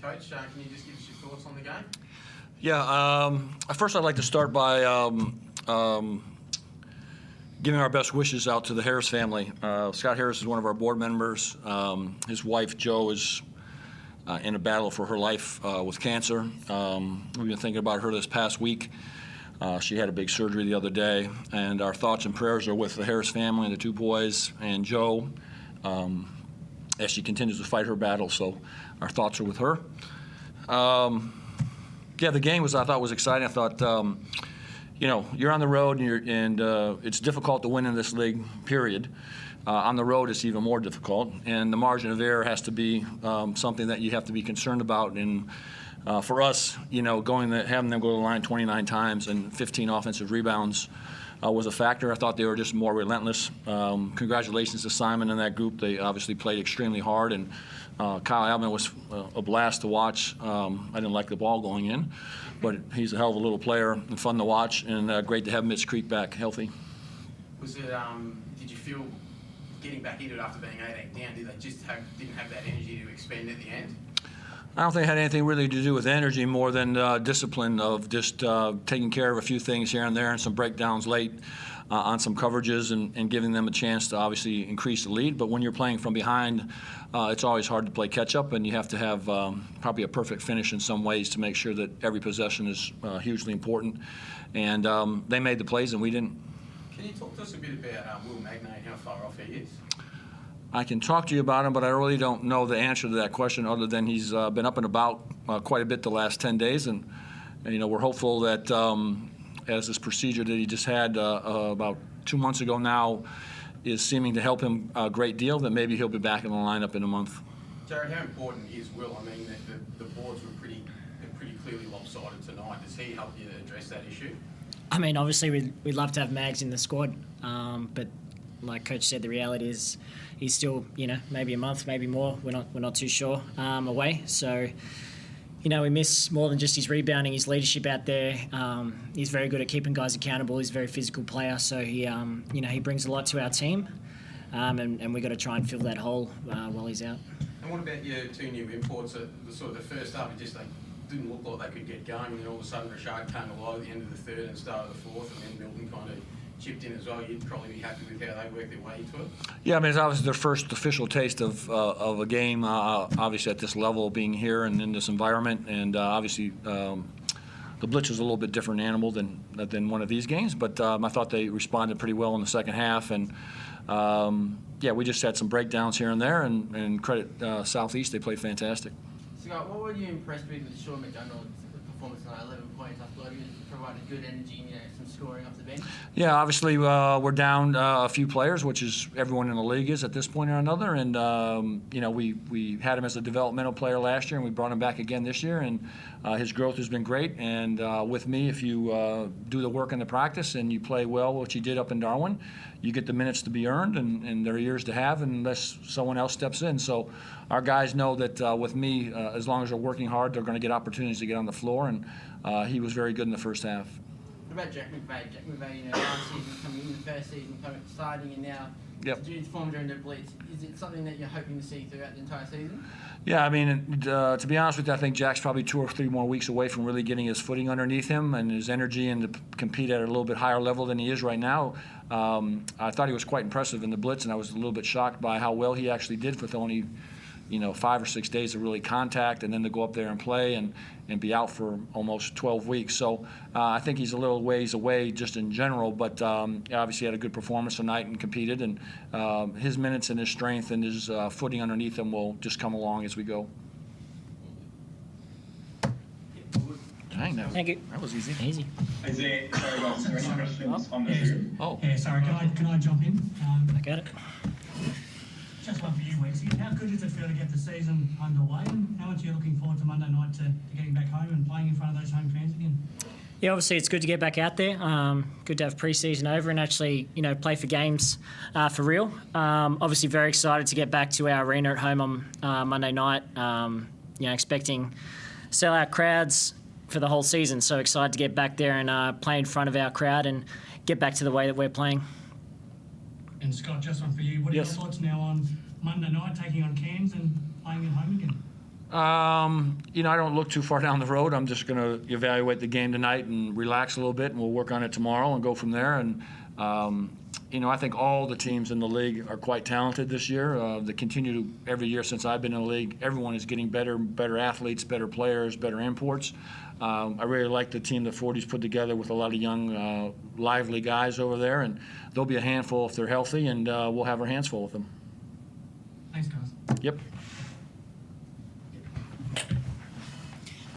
Coach, can you just give us your thoughts on the game? Yeah, first I'd like to start by giving our best wishes out to the Harris family. Scott Harris is one of our board members. His wife, Jo, is in a battle for her life with cancer. We've been thinking about her this past week. She had a big surgery the other day, and our thoughts and prayers are with the Harris family and the two boys and Jo as she continues to fight her battle. So our thoughts are with her. Yeah, the game I thought was exciting. I thought, you're on the road and it's difficult to win in this league, period. On the road, it's even more difficult, and the margin of error has to be something that you have to be concerned about. And for us, having them go to the line 29 times and 15 offensive rebounds was a factor. I thought they were just more relentless. Congratulations to Simon and that group. They obviously played extremely hard, and Kyle Alvin was a blast to watch. I didn't like the ball going in, but he's a hell of a little player and fun to watch, and great to have Mitch Creek back healthy. Was it? Did you feel getting back into it after being 8-8 down? Did they just didn't have that energy to expend at the end? I don't think it had anything really to do with energy more than discipline of just taking care of a few things here and there and some breakdowns late on some coverages and giving them a chance to obviously increase the lead. But when you're playing from behind, it's always hard to play catch-up, and you have to have probably a perfect finish in some ways to make sure that every possession is hugely important. And they made the plays, and we didn't. Can you talk to us a bit about Will Magnay and how far off he is? I can talk to you about him, but I really don't know the answer to that question other than he's been up and about quite a bit the last 10 days. And we're hopeful that as this procedure that he just had about 2 months ago now is seeming to help him a great deal, that maybe he'll be back in the lineup in a month. Jared, how important is Will? I mean, the boards were pretty clearly lopsided tonight. Does he help you address that issue? I mean, obviously we'd love to have Mags in the squad, but like Coach said, the reality is he's still, maybe a month, maybe more. We're not too sure away. So, we miss more than just his rebounding, his leadership out there. He's very good at keeping guys accountable. He's a very physical player, so he brings a lot to our team, and we've got to try and fill that hole while he's out. And what about your two new imports? The first half, they didn't look like they could get going, and then all of a sudden Rashad came alive at the end of the third and started the fourth, and then Milton kind of chipped in as well. You'd probably be happy with how they worked their way into it. Yeah, I mean, it's obviously their first official taste of a game, obviously at this level, being here and in this environment, and obviously the Blitz is a little bit different animal than one of these games, but I thought they responded pretty well in the second half, and we just had some breakdowns here and there, and credit Southeast, they played fantastic. Scott, what were you impressed with Sean McDonald's performance tonight? 11 points. I thought he provided good energy and some scoring off the bench. Yeah, obviously we're down a few players, which is everyone in the league is at this point or another. And we had him as a developmental player last year, and we brought him back again this year. And his growth has been great. And with me, if you do the work in the practice and you play well, which he did up in Darwin, you get the minutes to be earned, and they're yours to have unless someone else steps in. So our guys know that with me, as long as they're working hard, they're going to get opportunities to get on the floor. And he was very good in the first half. What about Jack McVeigh? Jack McVeigh, last season coming in, the first season starting, and now to do his form during the Blitz. Is it something that you're hoping to see throughout the entire season? Yeah, I mean, to be honest with you, I think Jack's probably 2 or 3 more weeks away from really getting his footing underneath him and his energy and to compete at a little bit higher level than he is right now. I thought he was quite impressive in the Blitz, and I was a little bit shocked by how well he actually did with only 5 or 6 days of really contact, and then to go up there and play and be out for almost 12 weeks. So I think he's a little ways away just in general, but obviously had a good performance tonight and competed, and his minutes and his strength and his footing underneath him will just come along as we go. Dang, Thank you. That was easy. Easy. Is there any questions on the Zoom? Oh. Yeah, sorry, can I jump in? I got it. Just one for you, Wesley. How good does it feel to get the season underway, and how much are you looking forward to Monday night to getting back home and playing in front of those home fans again? Yeah, obviously it's good to get back out there. Good to have pre-season over and actually, play for games for real. Obviously very excited to get back to our arena at home on Monday night. Expecting sellout crowds for the whole season. So excited to get back there and play in front of our crowd and get back to the way that we're playing. And Scott, just one for you. What are your thoughts now on Monday night, taking on Cairns and playing at home again? You know, I don't look too far down the road. I'm just going to evaluate the game tonight and relax a little bit, and we'll work on it tomorrow and go from there. And, you know, I think all the teams in the league are quite talented this year. They continue to, every year since I've been in the league, everyone is getting better athletes, better players, better imports. I really like the team that 40's put together with a lot of young, lively guys over there, and they'll be a handful if they're healthy, and we'll have our hands full with them. Thanks, guys. Yep.